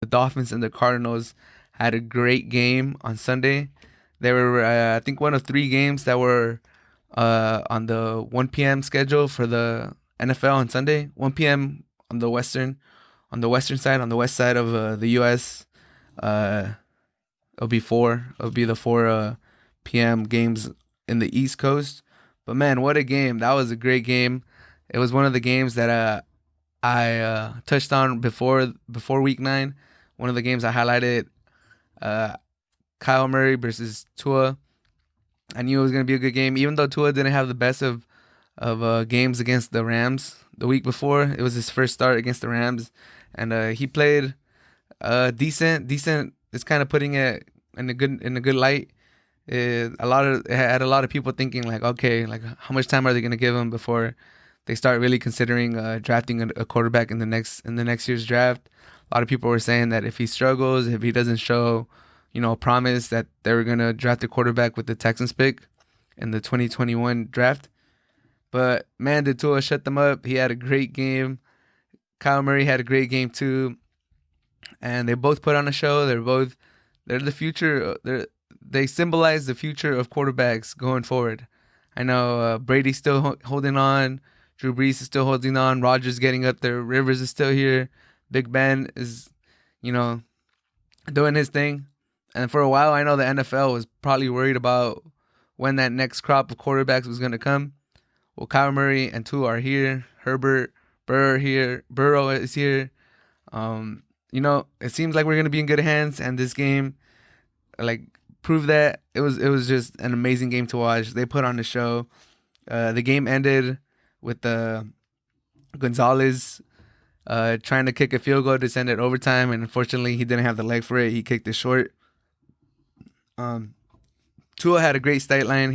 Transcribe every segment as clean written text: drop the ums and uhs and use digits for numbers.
Dolphins and the Cardinals had a great game on Sunday. They were, I think, one of three games that were on the 1 p.m. schedule for the NFL on Sunday. 1 p.m. on the western side, on the west side of the U.S. Uh, it'll be the 4 p.m. games in the East Coast. But man, what a game! That was a great game. It was one of the games that I touched on before week 9. One of the games I highlighted, uh, Kyle Murray versus Tua. I knew it was going to be a good game, even though Tua didn't have the best of games against the Rams the week before. It was his first start against the Rams, and he played decent. Decent is kind of putting it in a good light. It had a lot of people thinking like, okay, like how much time are they going to give him before they start really considering drafting a quarterback in the next year's draft. A lot of people were saying that if he struggles, if he doesn't show, a promise, that they were gonna draft a quarterback with the Texans pick in the 2021 draft. But man, did Tua shut them up. He had a great game. Kyle Murray had a great game too, and they both put on a show. They're the future. They symbolize the future of quarterbacks going forward. I know Brady's still holding on. Drew Brees is still holding on. Rodgers getting up there. Rivers is still here. Big Ben is, doing his thing. And for a while, I know the NFL was probably worried about when that next crop of quarterbacks was going to come. Well, Kyler Murray and Tua are here. Herbert, Burrow is here. It seems like we're going to be in good hands. And this game, like, proved that. It was just an amazing game to watch. They put on the show. The game ended with Gonzalez trying to kick a field goal to send it overtime, and unfortunately he didn't have the leg for it. He kicked it short. Tua had a great stat line.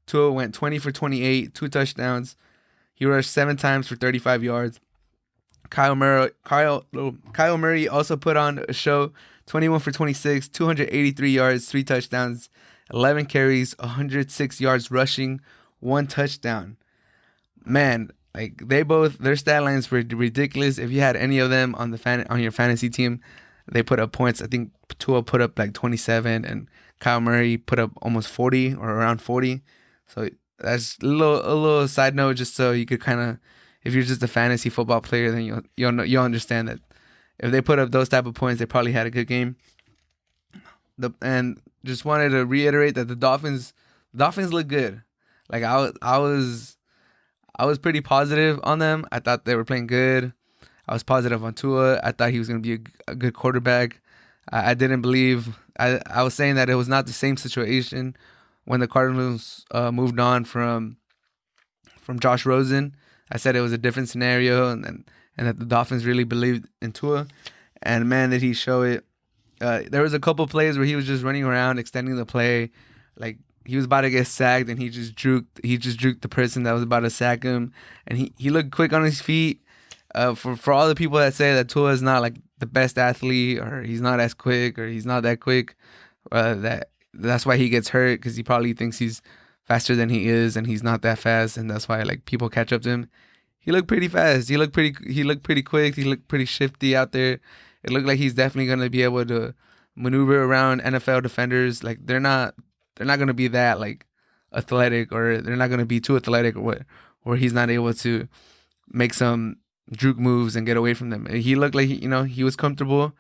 Tua went 20 for 28, 2 touchdowns. He rushed 7 times for 35 yards. Kyle Murray also put on a show, 21 for 26, 283 yards, 3 touchdowns, 11 carries, 106 yards rushing, 1 touchdown. Man, like their stat lines were ridiculous. If you had any of them on your fantasy team, they put up points. I think Tua put up like 27, and Kyle Murray put up almost 40 or around 40. So that's a little side note, just so you could kind of, if you're just a fantasy football player, then you'll understand that if they put up those type of points, they probably had a good game. And just wanted to reiterate that the Dolphins look good. Like I was pretty positive on them. I thought they were playing good. I was positive on Tua. I thought he was going to be a good quarterback. I didn't believe. I was saying that it was not the same situation when the Cardinals moved on from Josh Rosen. I said it was a different scenario, and that the Dolphins really believed in Tua. And man, did he show it. There was a couple plays where he was just running around, extending the play. Like, he was about to get sacked, and he just juked the person that was about to sack him. And he looked quick on his feet. For all the people that say that Tua is not like the best athlete, or he's not as quick, or he's not that quick, that's why he gets hurt, because he probably thinks he's faster than he is, and he's not that fast, and that's why like people catch up to him. He looked pretty fast. He looked pretty quick. He looked pretty shifty out there. It looked like he's definitely going to be able to maneuver around NFL defenders. Like, they're not going to be that like athletic, or they're not going to be too athletic, or what, where he's not able to make some juke moves and get away from them. He looked like he was comfortable.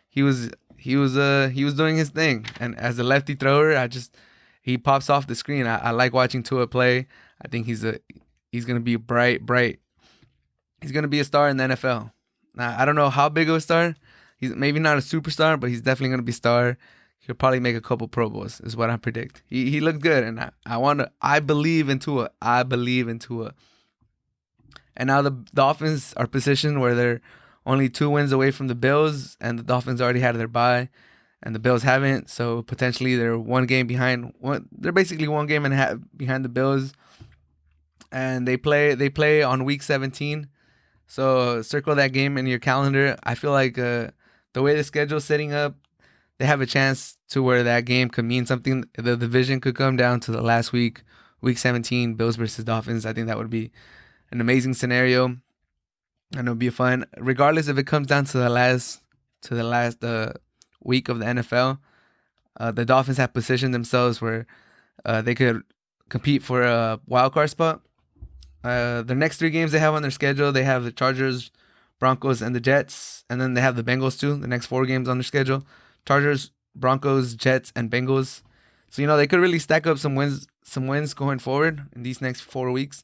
He was doing his thing. And as a lefty thrower, he pops off the screen. I like watching Tua play. I think he's going to be bright. He's going to be a star in the NFL. Now, I don't know how big of a star. He's maybe not a superstar, but he's definitely going to be a star. He'll probably make a couple Pro Bowls, is what I predict. He looked good, and I believe in Tua. I believe in Tua. And now the Dolphins are positioned where they're only 2 wins away from the Bills, and the Dolphins already had their bye, and the Bills haven't. So potentially they're 1 game behind. They're basically 1 game and a half behind the Bills, and they play on week 17. So circle that game in your calendar. I feel like the way the schedule's setting up, they have a chance to where that game could mean something. The division could come down to the last week 17, Bills versus Dolphins. I think that would be an amazing scenario, and it'll be fun. Regardless if it comes down to the last to the last week of the NFL, the Dolphins have positioned themselves where they could compete for a wild card spot. The next 3 games they have on their schedule, they have the Chargers, Broncos, and the Jets, and then they have the Bengals too. The next 4 games on their schedule: Chargers, Broncos, Jets, and Bengals. So they could really stack up some wins going forward in these next 4 weeks.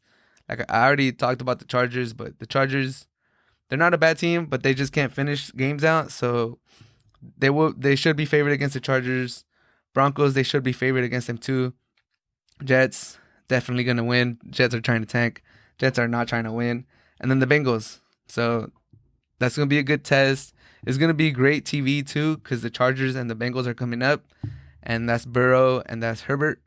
Like I already talked about the Chargers, but the Chargers, they're not a bad team, but they just can't finish games out. So they should be favored against the Chargers. Broncos, they should be favored against them too. Jets, definitely gonna win. Jets are trying to tank. Jets are not trying to win. And then the Bengals. So that's gonna be a good test. It's gonna be great TV too, because the Chargers and the Bengals are coming up, and that's Burrow and that's Herbert.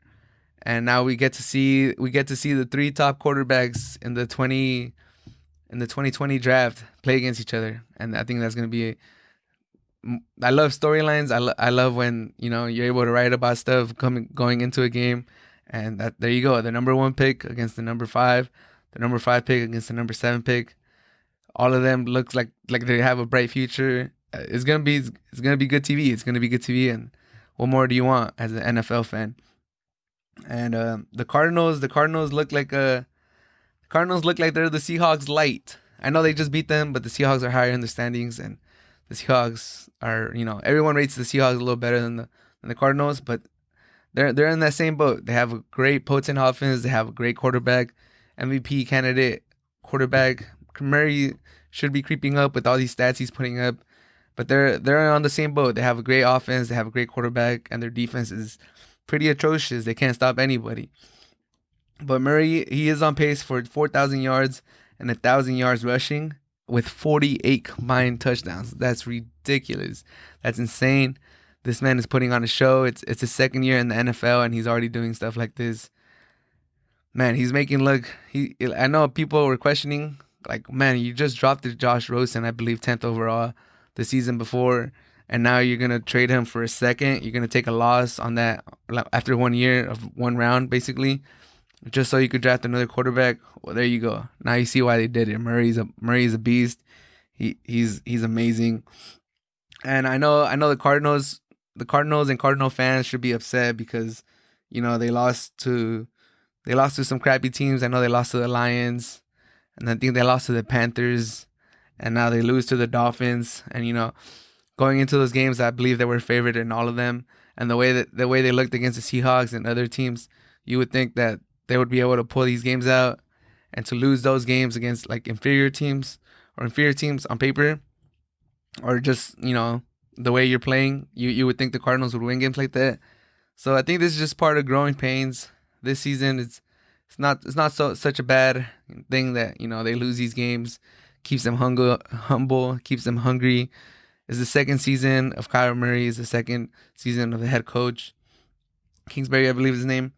And now we get to see the 3 top quarterbacks in the 2020 draft play against each other, and I think that's gonna be. I love storylines. I love when you're able to write about stuff going into a game, and that there you go, the number 1 pick against the number 5, the number 5 pick against the number 7 pick. All of them looks like they have a bright future. It's gonna be good TV. It's gonna be good TV, and what more do you want as an NFL fan? And the Cardinals look like they're the Seahawks light. I know they just beat them, but the Seahawks are higher in the standings, and the Seahawks are, everyone rates the Seahawks a little better than the Cardinals, but they're in that same boat. They have a great potent offense. They have a great quarterback, MVP candidate quarterback. Murray should be creeping up with all these stats he's putting up, but they're on the same boat. They have a great offense. They have a great quarterback, and their defense is pretty atrocious. They can't stop anybody. But Murray, he is on pace for 4,000 yards and 1,000 yards rushing, with 48 combined touchdowns. That's ridiculous. That's insane. This man is putting on a show. It's his second year in the NFL, and he's already doing stuff like this. Man, he's making look. I know people were questioning, like, man, you just dropped to Josh Rosen, I believe 10th overall the season before, and now you're gonna trade him for a second. You're gonna take a loss on that after 1 year of 1 round, basically, just so you could draft another quarterback. Well, there you go. Now you see why they did it. Murray's a beast. He's amazing. And I know the Cardinals and Cardinal fans should be upset because they lost to some crappy teams. I know they lost to the Lions, and I think they lost to the Panthers, and now they lose to the Dolphins. And going into those games, I believe they were favored in all of them. And the way they looked against the Seahawks and other teams, you would think that they would be able to pull these games out, and to lose those games against like inferior teams on paper, or just the way you're playing, you would think the Cardinals would win games like that. So I think this is just part of growing pains. This season, it's not such a bad thing that they lose these games. Keeps them humble, keeps them hungry. It's the second season of Kyler Murray. It's the second season of the head coach, Kingsbury, I believe his name.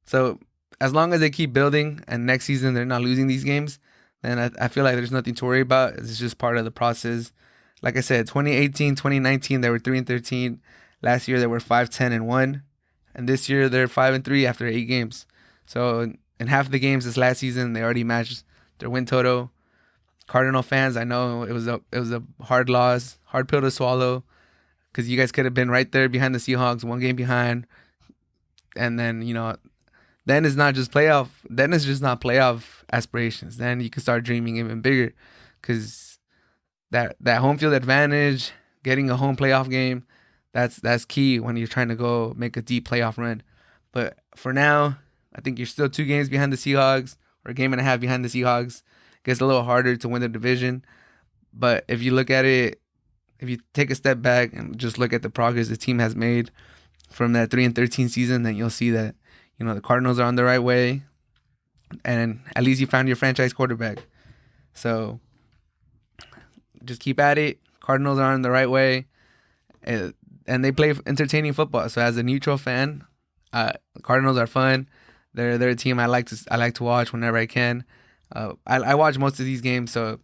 So as long as they keep building and next season they're not losing these games, then I feel like there's nothing to worry about. It's just part of the process. Like I said, 2018, 2019, they were 3-13. Last year they were 5-10-1, and this year they're 5-3 after 8 games. So in half the games this last season, they already matched their win total. Cardinal fans, I know it was a hard loss, hard pill to swallow, because you guys could have been right there behind the Seahawks, 1 game behind, and then then it's not just playoff. Then it's just not playoff aspirations. Then you can start dreaming even bigger, because that home field advantage, getting a home playoff game, that's key when you're trying to go make a deep playoff run. But for now, I think you're still 2 games behind the Seahawks, or a game and a half behind the Seahawks. It gets a little harder to win the division. But if you look at it, if you take a step back and just look at the progress the team has made from that 3-13 season, then you'll see that the Cardinals are on the right way, and at least you found your franchise quarterback. So just keep at it. Cardinals are on the right way, and they play entertaining football. So as a neutral fan, Cardinals are fun. They're a team I like to watch whenever I can. I watch most of these games, so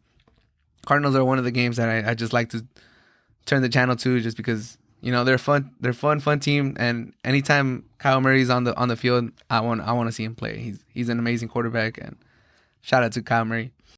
Cardinals are one of the games that I just like to turn the channel to, just because they're fun. They're fun team, and anytime Kyle Murray's on the field, I want to see him play. He's an amazing quarterback, and shout out to Kyle Murray.